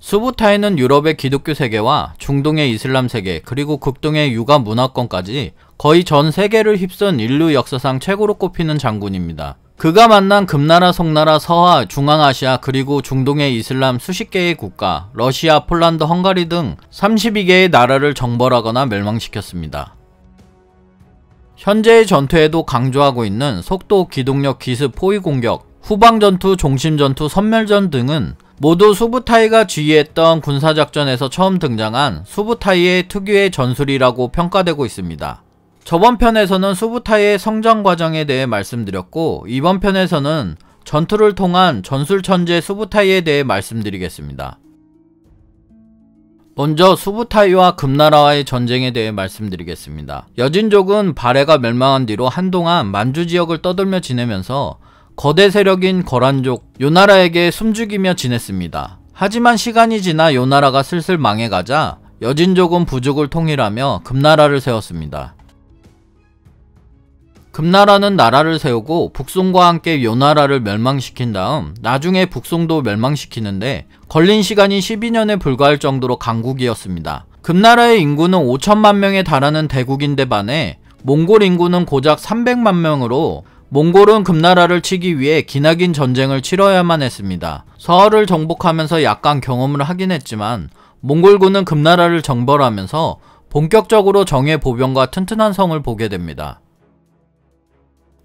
수부타이는 유럽의 기독교 세계와 중동의 이슬람 세계 그리고 극동의 유가 문화권까지 거의 전 세계를 휩쓴 인류 역사상 최고로 꼽히는 장군입니다. 그가 만난 금나라, 송나라, 서하, 중앙아시아 그리고 중동의 이슬람 수십 개의 국가, 러시아, 폴란드, 헝가리 등 32개의 나라를 정벌하거나 멸망시켰습니다. 현재의 전투에도 강조하고 있는 속도, 기동력, 기습, 포위 공격, 후방전투, 종심전투, 선멸전 등은 모두 수부타이가 지휘했던 군사작전에서 처음 등장한 수부타이의 특유의 전술이라고 평가되고 있습니다. 저번 편에서는 수부타이의 성장 과정에 대해 말씀드렸고, 이번 편에서는 전투를 통한 전술 천재 수부타이에 대해 말씀드리겠습니다. 먼저 수부타이와 금나라와의 전쟁에 대해 말씀드리겠습니다. 여진족은 발해가 멸망한 뒤로 한동안 만주 지역을 떠돌며 지내면서 거대 세력인 거란족 요나라에게 숨죽이며 지냈습니다. 하지만 시간이 지나 요나라가 슬슬 망해가자 여진족은 부족을 통일하며 금나라를 세웠습니다. 금나라는 나라를 세우고 북송과 함께 요나라를 멸망시킨 다음 나중에 북송도 멸망시키는데 걸린 시간이 12년에 불과할 정도로 강국이었습니다. 금나라의 인구는 5천만 명에 달하는 대국인데 반해 몽골 인구는 고작 300만 명으로 몽골은 금나라를 치기 위해 기나긴 전쟁을 치러야만 했습니다. 서하를 정복하면서 약간 경험을 하긴 했지만 몽골군은 금나라를 정벌하면서 본격적으로 정예 보병과 튼튼한 성을 보게 됩니다.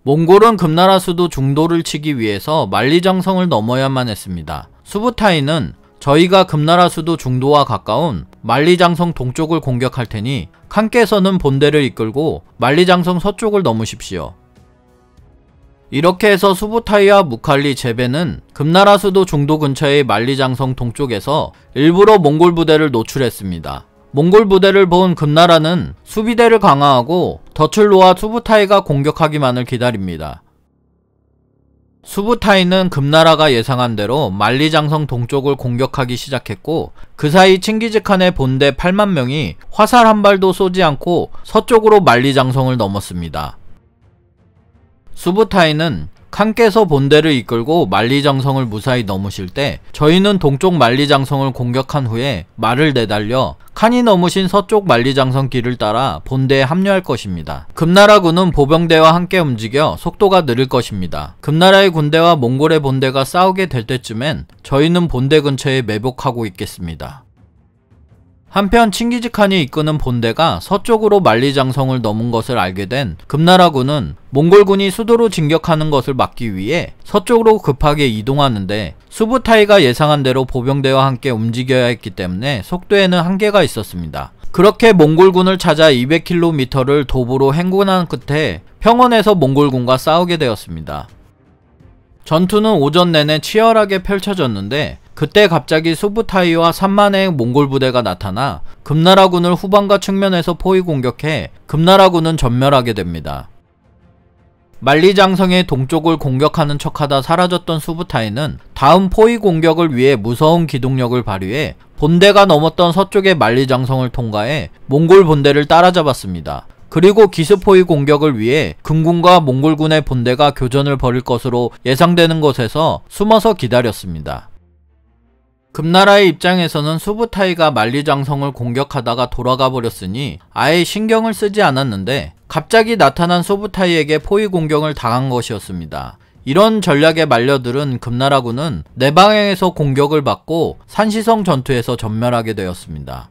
몽골은 금나라 수도 중도를 치기 위해서 만리장성을 넘어야만 했습니다. 수부타이는 저희가 금나라 수도 중도와 가까운 만리장성 동쪽을 공격할 테니 칸께서는 본대를 이끌고 만리장성 서쪽을 넘으십시오. 이렇게 해서 수부타이와 무칼리, 제베는 금나라 수도 중도 근처의 만리장성 동쪽에서 일부러 몽골 부대를 노출했습니다. 몽골 부대를 본 금나라는 수비대를 강화하고 덫을 수부타이가 공격하기만을 기다립니다. 수부타이는 금나라가 예상한 대로 만리장성 동쪽을 공격하기 시작했고 그 사이 칭기즈칸의 본대 8만 명이 화살 한 발도 쏘지 않고 서쪽으로 만리장성을 넘었습니다. 수부타이는 칸께서 본대를 이끌고 만리장성을 무사히 넘으실 때 저희는 동쪽 만리장성을 공격한 후에 말을 내달려 칸이 넘으신 서쪽 만리장성 길을 따라 본대에 합류할 것입니다. 금나라군은 보병대와 함께 움직여 속도가 느릴 것입니다. 금나라의 군대와 몽골의 본대가 싸우게 될 때쯤엔 저희는 본대 근처에 매복하고 있겠습니다. 한편 칭기즈칸이 이끄는 본대가 서쪽으로 만리장성을 넘은 것을 알게 된 금나라군은 몽골군이 수도로 진격하는 것을 막기 위해 서쪽으로 급하게 이동하는데 수부타이가 예상한 대로 보병대와 함께 움직여야 했기 때문에 속도에는 한계가 있었습니다. 그렇게 몽골군을 찾아 200km를 도보로 행군한 끝에 평원에서 몽골군과 싸우게 되었습니다. 전투는 오전 내내 치열하게 펼쳐졌는데 그때 갑자기 수부타이와 3만의 몽골 부대가 나타나 금나라군을 후방과 측면에서 포위 공격해 금나라군은 전멸하게 됩니다. 만리장성의 동쪽을 공격하는 척하다 사라졌던 수부타이는 다음 포위 공격을 위해 무서운 기동력을 발휘해 본대가 넘었던 서쪽의 만리장성을 통과해 몽골 본대를 따라잡았습니다. 그리고 기습포위 공격을 위해 금군과 몽골군의 본대가 교전을 벌일 것으로 예상되는 곳에서 숨어서 기다렸습니다. 금나라의 입장에서는 수부타이가 만리장성을 공격하다가 돌아가 버렸으니 아예 신경을 쓰지 않았는데 갑자기 나타난 수부타이에게 포위 공격을 당한 것이었습니다. 이런 전략에 말려들은 금나라군은 네 방향에서 공격을 받고 산시성 전투에서 전멸하게 되었습니다.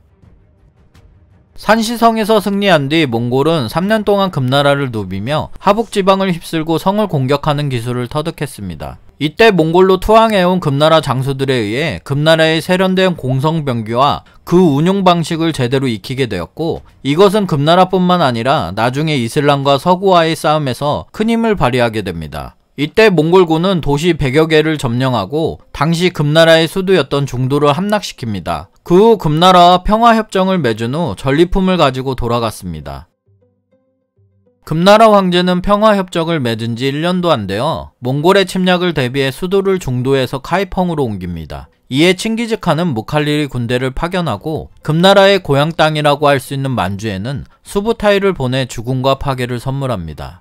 산시성에서 승리한 뒤 몽골은 3년 동안 금나라를 누비며 하북지방을 휩쓸고 성을 공격하는 기술을 터득했습니다. 이때 몽골로 투항해온 금나라 장수들에 의해 금나라의 세련된 공성병기와 그 운용 방식을 제대로 익히게 되었고 이것은 금나라뿐만 아니라 나중에 이슬람과 서구와의 싸움에서 큰 힘을 발휘하게 됩니다. 이때 몽골군은 도시 100여 개를 점령하고 당시 금나라의 수도였던 중도를 함락시킵니다. 그 후 금나라와 평화협정을 맺은 후 전리품을 가지고 돌아갔습니다. 금나라 황제는 평화협정을 맺은 지 1년도 안 되어 몽골의 침략을 대비해 수도를 중도에서 카이펑으로 옮깁니다. 이에 칭기즈칸은 무칼리리 군대를 파견하고 금나라의 고향 땅이라고 할 수 있는 만주에는 수부타이를 보내 죽음과 파괴를 선물합니다.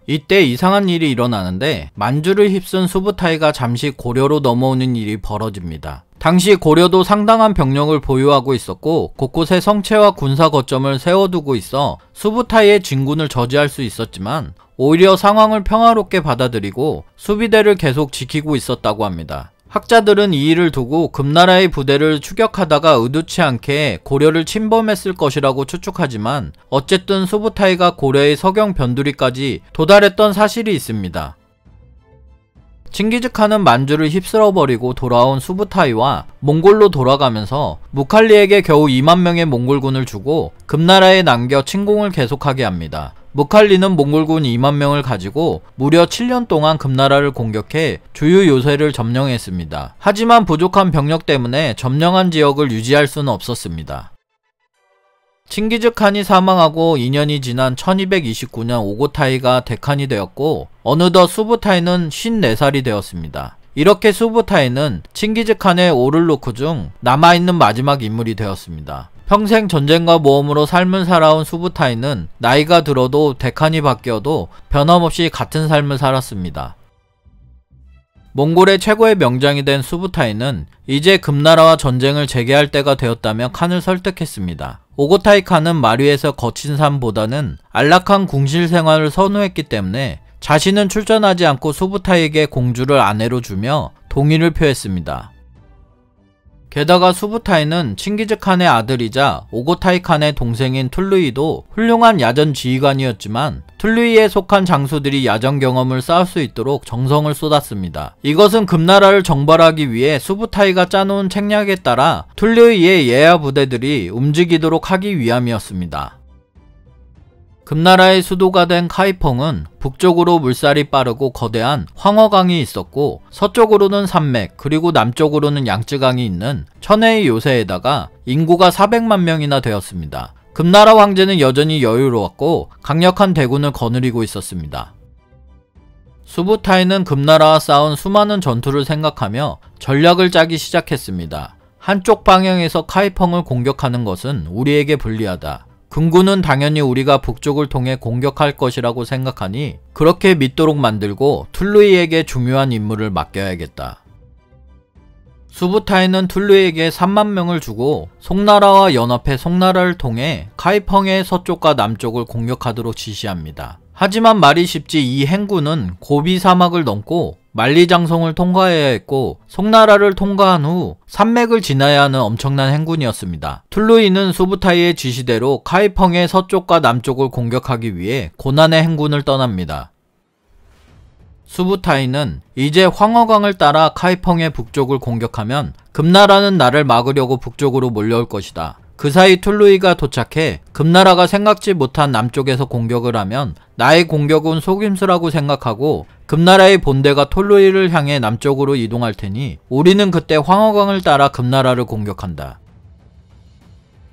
이때 이상한 일이 일어나는데 만주를 휩쓴 수부타이가 잠시 고려로 넘어오는 일이 벌어집니다. 당시 고려도 상당한 병력을 보유하고 있었고 곳곳에 성체와 군사 거점을 세워두고 있어 수부타이의 진군을 저지할 수 있었지만 오히려 상황을 평화롭게 받아들이고 수비대를 계속 지키고 있었다고 합니다. 학자들은 이 일을 두고 금나라의 부대를 추격하다가 의도치 않게 고려를 침범했을 것이라고 추측하지만 어쨌든 수부타이가 고려의 서경 변두리까지 도달했던 사실이 있습니다. 칭기즈칸은 만주를 휩쓸어버리고 돌아온 수부타이와 몽골로 돌아가면서 무칼리에게 겨우 2만 명의 몽골군을 주고 금나라에 남겨 침공을 계속하게 합니다. 무칼리는 몽골군 2만 명을 가지고 무려 7년 동안 금나라를 공격해 주요 요새를 점령했습니다. 하지만 부족한 병력 때문에 점령한 지역을 유지할 수는 없었습니다. 칭기즈칸이 사망하고 2년이 지난 1229년 오고타이가 대칸이 되었고 어느덧 수부타이는 54살이 되었습니다. 이렇게 수부타이는 칭기즈칸의 오를루크 중 남아있는 마지막 인물이 되었습니다. 평생 전쟁과 모험으로 삶을 살아온 수부타이는 나이가 들어도 대칸이 바뀌어도 변함없이 같은 삶을 살았습니다. 몽골의 최고의 명장이 된 수부타이는 이제 금나라와 전쟁을 재개할 때가 되었다며 칸을 설득했습니다. 오고타이 칸은 마류에서 거친 삶보다는 안락한 궁실 생활을 선호했기 때문에 자신은 출전하지 않고 수부타이에게 공주를 아내로 주며 동의를 표했습니다. 게다가 수부타이는 칭기즈칸의 아들이자 오고타이 칸의 동생인 툴루이도 훌륭한 야전 지휘관이었지만 툴루이에 속한 장수들이 야전 경험을 쌓을 수 있도록 정성을 쏟았습니다. 이것은 금나라를 정벌하기 위해 수부타이가 짜놓은 책략에 따라 툴루이의 예하 부대들이 움직이도록 하기 위함이었습니다. 금나라의 수도가 된 카이펑은 북쪽으로 물살이 빠르고 거대한 황허강이 있었고 서쪽으로는 산맥 그리고 남쪽으로는 양쯔강이 있는 천혜의 요새에다가 인구가 400만 명이나 되었습니다. 금나라 황제는 여전히 여유로웠고 강력한 대군을 거느리고 있었습니다. 수부타이는 금나라와 싸운 수많은 전투를 생각하며 전략을 짜기 시작했습니다. 한쪽 방향에서 카이펑을 공격하는 것은 우리에게 불리하다. 금군은 당연히 우리가 북쪽을 통해 공격할 것이라고 생각하니 그렇게 믿도록 만들고 툴루이에게 중요한 임무를 맡겨야겠다. 수부타이는 툴루이에게 3만 명을 주고 송나라와 연합해 송나라를 통해 카이펑의 서쪽과 남쪽을 공격하도록 지시합니다. 하지만 말이 쉽지 이 행군은 고비 사막을 넘고 만리장성을 통과해야 했고 송나라를 통과한 후 산맥을 지나야 하는 엄청난 행군이었습니다. 툴루이는 수부타이의 지시대로 카이펑의 서쪽과 남쪽을 공격하기 위해 고난의 행군을 떠납니다. 수부타이는 이제 황허강을 따라 카이펑의 북쪽을 공격하면 금나라는 나를 막으려고 북쪽으로 몰려올 것이다. 그 사이 툴루이가 도착해 금나라가 생각지 못한 남쪽에서 공격을 하면 나의 공격은 속임수라고 생각하고 금나라의 본대가 툴루이를 향해 남쪽으로 이동할 테니 우리는 그때 황허강을 따라 금나라를 공격한다.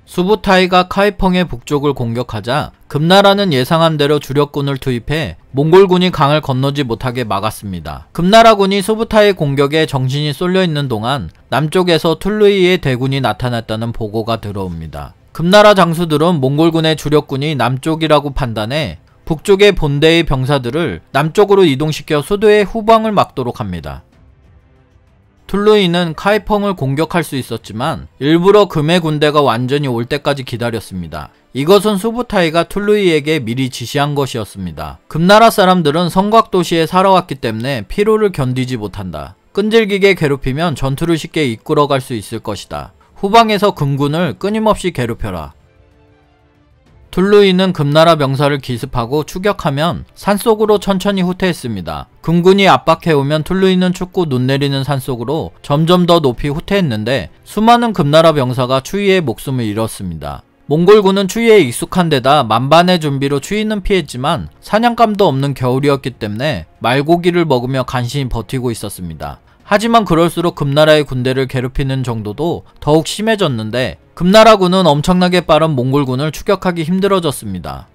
수부타이가 카이펑의 북쪽을 공격하자 금나라는 예상한 대로 주력군을 투입해 몽골군이 강을 건너지 못하게 막았습니다. 금나라군이 수부타이 공격에 정신이 쏠려 있는 동안 남쪽에서 툴루이의 대군이 나타났다는 보고가 들어옵니다. 금나라 장수들은 몽골군의 주력군이 남쪽이라고 판단해 북쪽의 본대의 병사들을 남쪽으로 이동시켜 수도의 후방을 막도록 합니다. 툴루이는 카이펑을 공격할 수 있었지만 일부러 금의 군대가 완전히 올 때까지 기다렸습니다. 이것은 수부타이가 툴루이에게 미리 지시한 것이었습니다. 금나라 사람들은 성곽도시에 살아왔기 때문에 피로를 견디지 못한다. 끈질기게 괴롭히면 전투를 쉽게 이끌어갈 수 있을 것이다. 후방에서 금군을 끊임없이 괴롭혀라. 툴루이는 금나라 병사를 기습하고 추격하면 산속으로 천천히 후퇴했습니다. 금군이 압박해오면 툴루이는 춥고 눈 내리는 산속으로 점점 더 높이 후퇴했는데 수많은 금나라 병사가 추위에 목숨을 잃었습니다. 몽골군은 추위에 익숙한 데다 만반의 준비로 추위는 피했지만 사냥감도 없는 겨울이었기 때문에 말고기를 먹으며 간신히 버티고 있었습니다. 하지만 그럴수록 금나라의 군대를 괴롭히는 정도도 더욱 심해졌는데 금나라군은 엄청나게 빠른 몽골군을 추격하기 힘들어졌습니다.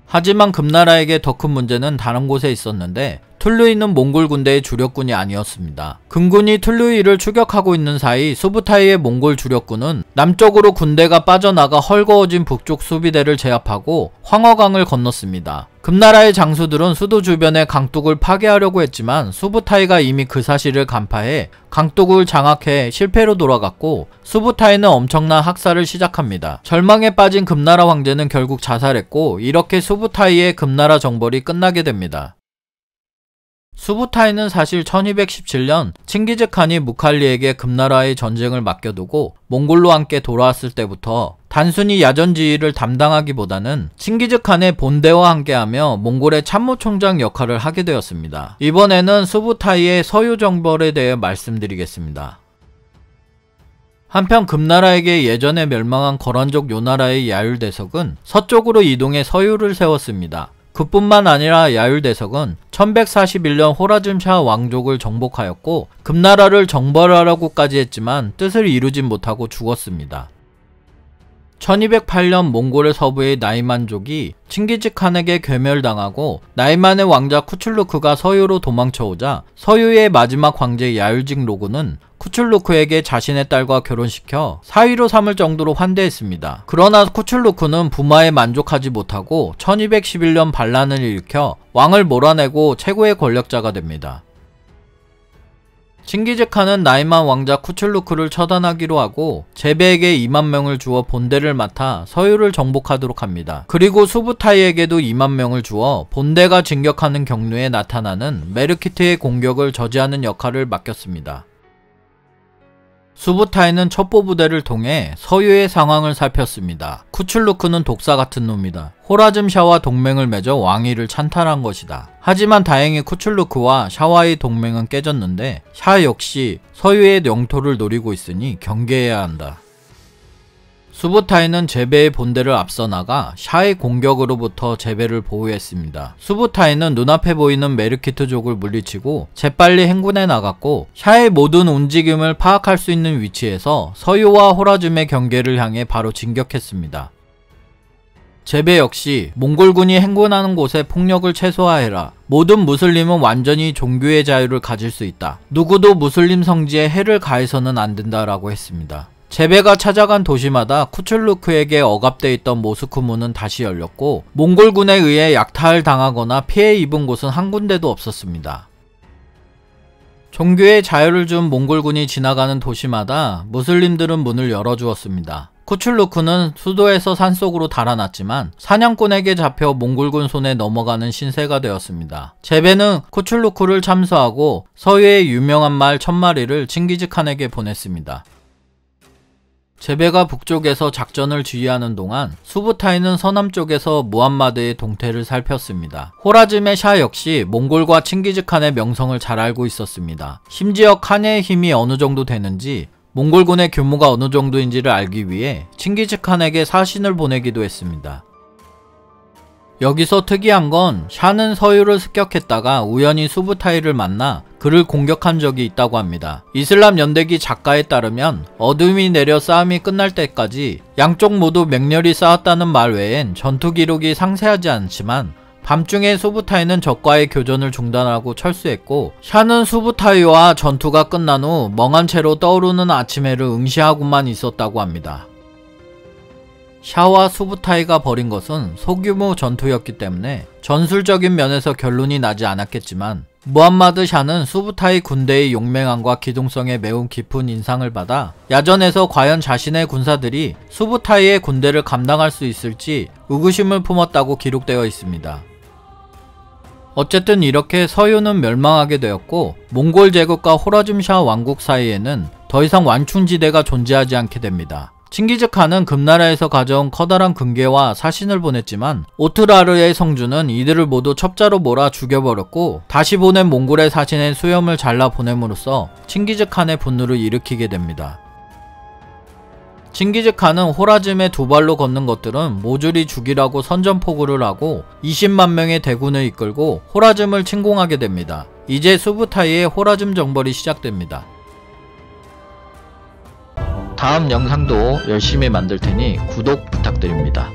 하지만 금나라에게 더 큰 문제는 다른 곳에 있었는데 툴루이는 몽골 군대의 주력군이 아니었습니다. 금군이 툴루이를 추격하고 있는 사이 수부타이의 몽골 주력군은 남쪽으로 군대가 빠져나가 헐거워진 북쪽 수비대를 제압하고 황허강을 건넜습니다. 금나라의 장수들은 수도 주변의 강둑을 파괴하려고 했지만 수부타이가 이미 그 사실을 간파해 강둑을 장악해 실패로 돌아갔고 수부타이는 엄청난 학살을 시작합니다. 절망에 빠진 금나라 황제는 결국 자살했고 이렇게 수부타이의 금나라 정벌이 끝나게 됩니다. 수부타이는 사실 1217년 칭기즈칸이 무칼리에게 금나라의 전쟁을 맡겨두고 몽골로 함께 돌아왔을 때부터 단순히 야전지휘를 담당하기보다는 칭기즈칸의 본대와 함께하며 몽골의 참모총장 역할을 하게 되었습니다. 이번에는 수부타이의 서유 정벌에 대해 말씀드리겠습니다. 한편 금나라에게 예전에 멸망한 거란족 요나라의 야율대석은 서쪽으로 이동해 서유를 세웠습니다. 그뿐만 아니라 야율대석은 1141년 호라즘샤 왕족을 정복하였고 금나라를 정벌하려고까지 했지만 뜻을 이루진 못하고 죽었습니다. 1208년 몽골의 서부의 나이만족이 칭기즈칸에게 괴멸당하고 나이만의 왕자 쿠출루크가 서유로 도망쳐오자 서유의 마지막 황제 야율직 로그는 쿠출루크에게 자신의 딸과 결혼시켜 사위로 삼을 정도로 환대했습니다. 그러나 쿠출루크는 부마에 만족하지 못하고 1211년 반란을 일으켜 왕을 몰아내고 최고의 권력자가 됩니다. 칭기즈칸은 나이만 왕자 쿠출루크를 처단하기로 하고 제베에게 2만 명을 주어 본대를 맡아 서유를 정복하도록 합니다. 그리고 수부타이에게도 2만 명을 주어 본대가 진격하는 경로에 나타나는 메르키트의 공격을 저지하는 역할을 맡겼습니다. 수부타이는 첩보부대를 통해 서유의 상황을 살폈습니다. 쿠출루크는 독사 같은 놈이다. 호라즘샤와 동맹을 맺어 왕위를 찬탈한 것이다. 하지만 다행히 쿠출루크와 샤와의 동맹은 깨졌는데 샤 역시 서유의 영토를 노리고 있으니 경계해야 한다. 수부타이는 제베의 본대를 앞서 나가 샤의 공격으로부터 제베를 보호했습니다. 수부타이는 눈앞에 보이는 메르키트족을 물리치고 재빨리 행군해 나갔고 샤의 모든 움직임을 파악할 수 있는 위치에서 서유와 호라즘의 경계를 향해 바로 진격했습니다. 제베 역시 몽골군이 행군하는 곳에 폭력을 최소화해라. 모든 무슬림은 완전히 종교의 자유를 가질 수 있다. 누구도 무슬림 성지에 해를 가해서는 안 된다라고 했습니다. 제베가 찾아간 도시마다 쿠출루크에게 억압돼 있던 모스크 문은 다시 열렸고 몽골군에 의해 약탈 당하거나 피해 입은 곳은 한 군데도 없었습니다. 종교의 자유를 준 몽골군이 지나가는 도시마다 무슬림들은 문을 열어주었습니다. 쿠출루크는 수도에서 산속으로 달아났지만 사냥꾼에게 잡혀 몽골군 손에 넘어가는 신세가 되었습니다. 제베는 쿠출루크를 참수하고 서유의 유명한 말 1000마리를 칭기즈칸에게 보냈습니다. 제베가 북쪽에서 작전을 지휘하는 동안 수부타이는 서남쪽에서 무함마드의 동태를 살폈습니다. 호라즘의 샤 역시 몽골과 칭기즈칸의 명성을 잘 알고 있었습니다. 심지어 칸의 힘이 어느 정도 되는지 몽골군의 규모가 어느 정도인지를 알기 위해 칭기즈칸에게 사신을 보내기도 했습니다. 여기서 특이한 건 샤는 서유를 습격했다가 우연히 수부타이를 만나 그를 공격한 적이 있다고 합니다. 이슬람 연대기 작가에 따르면 어둠이 내려 싸움이 끝날 때까지 양쪽 모두 맹렬히 싸웠다는 말 외엔 전투 기록이 상세하지 않지만 밤중에 수부타이는 적과의 교전을 중단하고 철수했고 샤는 수부타이와 전투가 끝난 후 멍한 채로 떠오르는 아침 해를 응시하고만 있었다고 합니다. 샤와 수부타이가 벌인 것은 소규모 전투였기 때문에 전술적인 면에서 결론이 나지 않았겠지만 무함마드 샤는 수부타이 군대의 용맹함과 기동성에 매우 깊은 인상을 받아 야전에서 과연 자신의 군사들이 수부타이의 군대를 감당할 수 있을지 의구심을 품었다고 기록되어 있습니다. 어쨌든 이렇게 서유는 멸망하게 되었고 몽골 제국과 호라즘샤 왕국 사이에는 더 이상 완충지대가 존재하지 않게 됩니다. 칭기즈칸은 금나라에서 가져온 커다란 금괴와 사신을 보냈지만 오트라르의 성주는 이들을 모두 첩자로 몰아 죽여버렸고 다시 보낸 몽골의 사신의 수염을 잘라 보냄으로써 칭기즈칸의 분노를 일으키게 됩니다. 칭기즈칸은 호라즘에 두 발로 걷는 것들은 모조리 죽이라고 선전포고를 하고 20만 명의 대군을 이끌고 호라즘을 침공하게 됩니다. 이제 수부타이의 호라즘 정벌이 시작됩니다. 다음 영상도 열심히 만들 테니 구독 부탁드립니다.